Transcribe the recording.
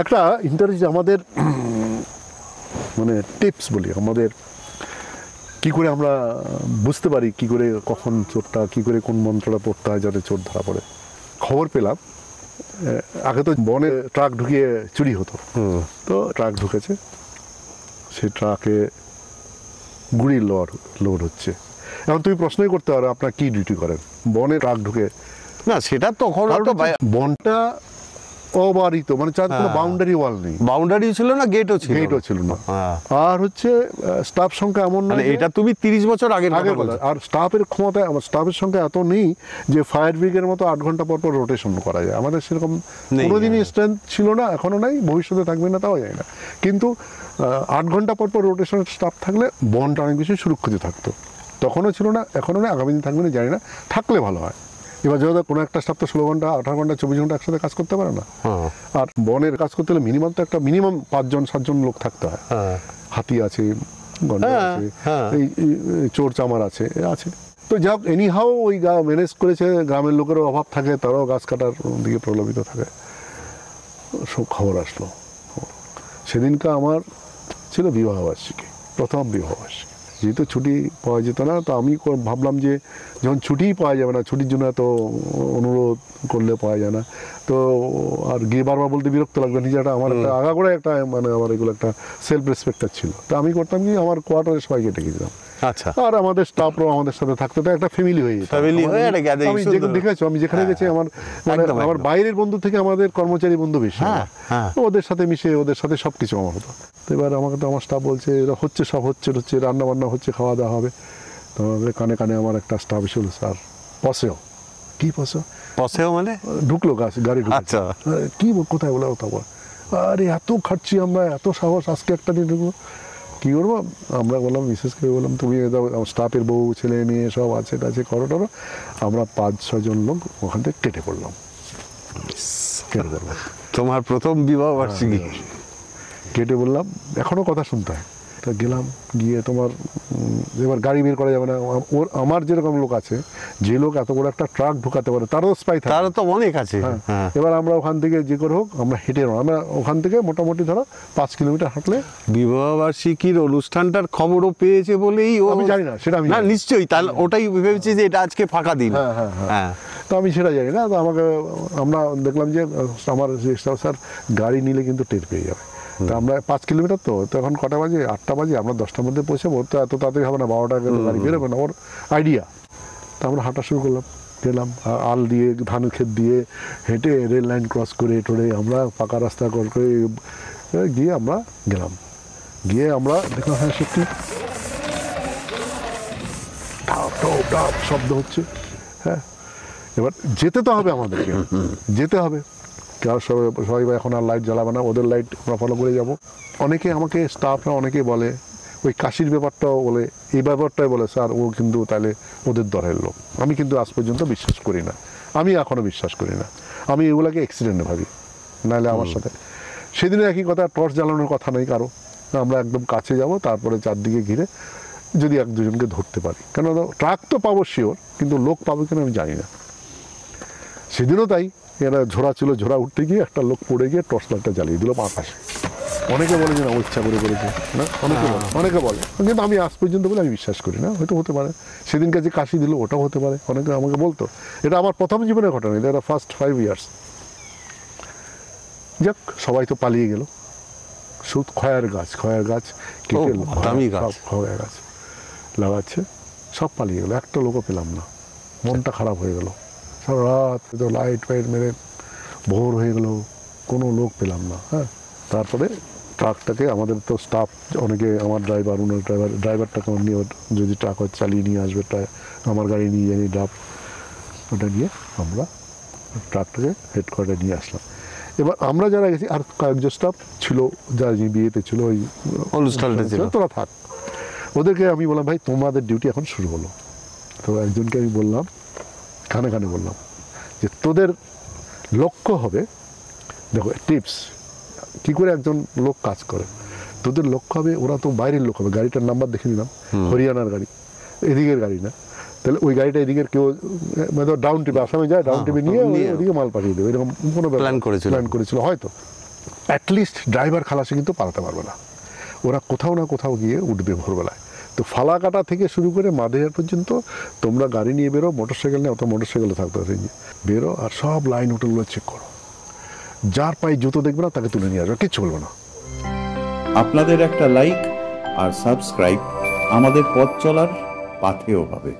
একটা ইন্টারেস্ট আমাদের মানে টিপস বলি, আমাদের কি করে আমরা বুঝতে পারি কি করে কখন চোরটা, কি করে কোন মন্ত্রটা পড়তে হয় যাতে চোর ধরা পড়ে। খবর পেলাম আগে তো বনে ট্রাক ঢুকিয়ে চুরি হতো, তো ট্রাক ঢুকেছে, সেই ট্রাকে গুড়ির লোড হচ্ছে। এখন তুমি প্রশ্নই করতে পারো আপনার কি ডিউটি করেন বনে ট্রাক ঢুকে। না সেটা তখন বনটা অবারিত, মানে চার কোনো বাউন্ডারি ওয়াল নেই, বাউন্ডারি ছিল না, গেটও ছিল না। আর হচ্ছে স্টাফ সংখ্যা এমন না, এটা তুমি 30 বছর আগে বলো। আর স্টাফের ক্ষমতা, আমার স্টাফের সংখ্যা এত নেই যে ফায়ার ব্রিগেডের মতো 8 ঘন্টা পর পর রোটেশন করা যায়। আমাদের সেরকম কোনোদিনই স্ট্রেংথ ছিল না, এখনো নাই, ভবিষ্যতে থাকবে না তাও যায় না। কিন্তু 8 ঘন্টা পর পর রোটেশনের স্টাফ থাকলে বনটা অনেক বেশি সুরক্ষিত থাকতো। তখনও ছিল না, এখনো না, আগামী দিন থাকবে না জানি না, থাকলে ভালো হয়। এবার যেহেতু কোনো একটা স্টাফ তো 16 ঘন্টা 18 ঘন্টা 24 ঘন্টা একসাথে কাজ করতে পারে না। আর বনের কাজ করতে হলে মিনিমাম তো একটা 5-7 লোক থাকতে হয়। হাতি আছে, গন্ডার আছে, এই চোর চামার আছে। তো যা হোক, এনি হাও ওই ম্যানেজ করেছে। গ্রামের লোকেরও অভাব থাকে, তারাও গাছ কাটার দিকে প্রলোভিত থাকে। সব খবর আসলো। সেদিনটা আমার ছিল বিবাহবার্ষিকী, প্রথম বিবাহবার্ষিকী। যেহেতু ছুটি পাওয়া যেত না, তো আমি ভাবলাম যে যখন ছুটিই পাওয়া যাবে না, ছুটির জন্য এত অনুরোধ করলে পাওয়া যায় না, তো আর গিয়ে বারবার বলতে বিরক্ত লাগবে। নিজেটা আমার একটা আগাগোড়া একটা মানে আমার এগুলো একটা সেলফ রেসপেক্টার ছিল। তো আমি করতাম কি, আমার কোয়ার্টারে সবাইকে ডেকে দিতাম। আচ্ছা। আর আমাদের স্টাফরাও আমাদের সাথে থাকতো, তো একটা ফ্যামিলি হয়ে যেত। আমি দেখেছো, আমি যেখানে গেছি আমার মানে আমার বাইরের বন্ধু থেকে আমাদের কর্মচারী বন্ধু বেশি, ওদের সাথে মিশে ওদের সাথে সবকিছু আমার হতো। তো এবার আমাকে তো আমার স্টাফ বলছে হচ্ছে, সব হচ্ছে, রান্না বান্না হচ্ছে, খাওয়া দাওয়া হবে। তো কানে কানে আমার একটা স্টাফ এসে বলছে, স্যার পসেও। কি পসেও মানে? ঢুকলো গাড়ি ঢুকলো। আচ্ছা। কি কোথায় বলে ওটা বল? আরে এত খাচ্ছি আমরা, এত সাহস, আজকে একটা দিন ঢুকবো, কী করবো? আমরা বললাম, বিশেষ করে বললাম, তুমি স্টাফের বউ ছেলে মেয়ে সব আছে টাছে, করো টরো। আমরা 5-6 জন লোক ওখান থেকে কেটে পড়লাম। তোমার প্রথম বিবাহ বার্ষিকী। কেটে বললাম, এখনো কথা শুনতে হয়। তা গেলাম, গিয়ে তোমার এবার গাড়ি বের করা যাবে না। আমার যেরকম লোক আছে, যে লোক এত বড় একটা ট্রাক ঢুকাতে পারে তারও স্পাই থাকে, তারও তো অনেক আছে। এবার আমরা ওখান থেকে যে করে হোক আমরা হেঁটে, আমরা ওখান থেকে মোটামুটি ধরো 5 কিলোমিটার হাঁটলে। বিবাহ বার্ষিকীর অনুষ্ঠানটার খবরও পেয়েছে বলেই আমি জানি না, সেটা আমি না নিশ্চয়ই, তাহলে ওটাই ভেবেছি যে এটা আজকে ফাঁকা দিন। হ্যাঁ, তো আমি সেটা জানি না। তো আমরা দেখলাম যে আমার স্যার গাড়ি নিলে কিন্তু টের পেয়ে যাবে। তো আমরা 5 কিলোমিটার, তো এখন কটা বাজে? 8টা বাজে। আমরা 10টার মধ্যে পৌঁছাবো, তো এত তাড়াতাড়ি হবে না, 12টার আগে গাড়ি বেরোবে না, ওর আইডিয়া। তো আমরা হাঁটা শুরু করলাম, গেলাম আল দিয়ে, ধান ক্ষেত দিয়ে হেঁটে, রেল লাইন ক্রস করে টোরে আমরা পাকা রাস্তা ক্রস করে গিয়ে আমরা গেলাম। গিয়ে আমরা দেখলাম, হ্যাঁ সত্যি শব্দ হচ্ছে। হ্যাঁ, এবার যেতে তো হবে, আমাদেরকে যেতে হবে। কারণ সবাই এখন আর লাইট জ্বালাবে না, ওদের লাইট আমরা ফলো করে যাব। অনেকে আমাকে স্টাফরা অনেকে বলে, ওই কাশির ব্যাপারটাও বলে, এই ব্যাপারটাই বলে, স্যার ও কিন্তু তাহলে ওদের দলের লোক। আমি কিন্তু আজ পর্যন্ত বিশ্বাস করি না, আমি এখনও বিশ্বাস করি না। আমি এগুলোকে অ্যাক্সিডেন্ট ভাবি, নাহলে আমার সাথে সেদিনে একই কথা, টর্চ জ্বালানোর কথা নেই কারো। আমরা একদম কাছে যাব, তারপরে চারদিকে ঘিরে যদি 1-2 জনকে ধরতে পারি। কেন ট্রাক তো পাবো শিওর, কিন্তু লোক পাবো কিনা আমি জানি না। সেদিনও তাই, এরা ঝোড়া ছিল, ঝোড়া উঠতে গিয়ে একটা লোক পড়ে গিয়ে টর্চ লাইটটা জ্বালিয়ে দিল আকাশে। অনেকে বলে যে না, ইচ্ছা করে করেছে না, অনেকে বলে, কিন্তু আমি আজ পর্যন্ত বলে আমি বিশ্বাস করি না। হয়তো হতে পারে, সেদিনকে যে কাশি দিল ওটাও হতে পারে। অনেকে আমাকে বলতো, এটা আমার প্রথম জীবনের ঘটনা, এটা ফার্স্ট 5 ইয়ার্স। যাক, সবাই তো পালিয়ে গেল। শুধু খয়ের গাছ কেটে খয়ের গাছ লাগাচ্ছে, সব পালিয়ে গেল, একটা লোকও পেলাম না। মনটা খারাপ হয়ে গেল। সারা রাত লাইট ফাইট মেরে ভোর হয়ে গেল, কোনো লোক পেলাম না। হ্যাঁ, তারপরে ট্রাকটাকে, আমাদের তো স্টাফ অনেকে, আমার ড্রাইভার, ওনার ড্রাইভারটাকে নিয়ে, যদি ট্রাক চালিয়ে নিয়ে আসবে, আমার গাড়ি নিয়ে জানি ড্রাফ, ওটা নিয়ে আমরা ট্রাকটাকে হেডকোয়ার্টারে নিয়ে আসলাম। এবার আমরা যারা গেছি, আর কয়েকজন স্টাফ ছিল যারা বিয়েতে ছিল, ওই অনুষ্ঠানটা ছিল, তোরা থাক। ওদেরকে আমি বললাম, ভাই তোমাদের ডিউটি এখন শুরু হলো। তো একজনকে আমি বললাম, কানে কানে বললাম যে তোদের লক্ষ্য হবে, দেখো টিপস কি করে একজন লোক কাজ করে, তোদের লক্ষ্য হবে, ওরা তো বাইরের লোক হবে। গাড়িটার নাম্বার দেখে নিলাম, হরিয়ানার গাড়ি, এদিকের গাড়ি না, তাহলে ওই গাড়িটা এদিকের কেউ ডাউন টিপে, আসামে যায়, ডাউন টিপে নিয়ে ওইদিকে মাল পাঠিয়ে দেবে, এরকম কোনো প্ল্যান করেছিল হয়তো। অ্যাটলিস্ট ড্রাইভার খালাসি কিন্তু পালাতে পারবে না, ওরা কোথাও না কোথাও গিয়ে উঠবে ভোরবেলায়। তো ফালাকাটা থেকে শুরু করে মাদেহাট পর্যন্ত তোমরা গাড়ি নিয়ে বেরো, মোটরসাইকেল নিয়ে, অত মোটরসাইকেলে থাকতে হবে, বেরো আর সব লাইন হোটেলগুলো চেক করো, যার পায়ে জুতো দেখবে না তাকে তুলে নিয়ে আসবে, কিচ্ছু বলবো না। আপনাদের একটা লাইক আর সাবস্ক্রাইব আমাদের পথ চলার পাথেয় হবে।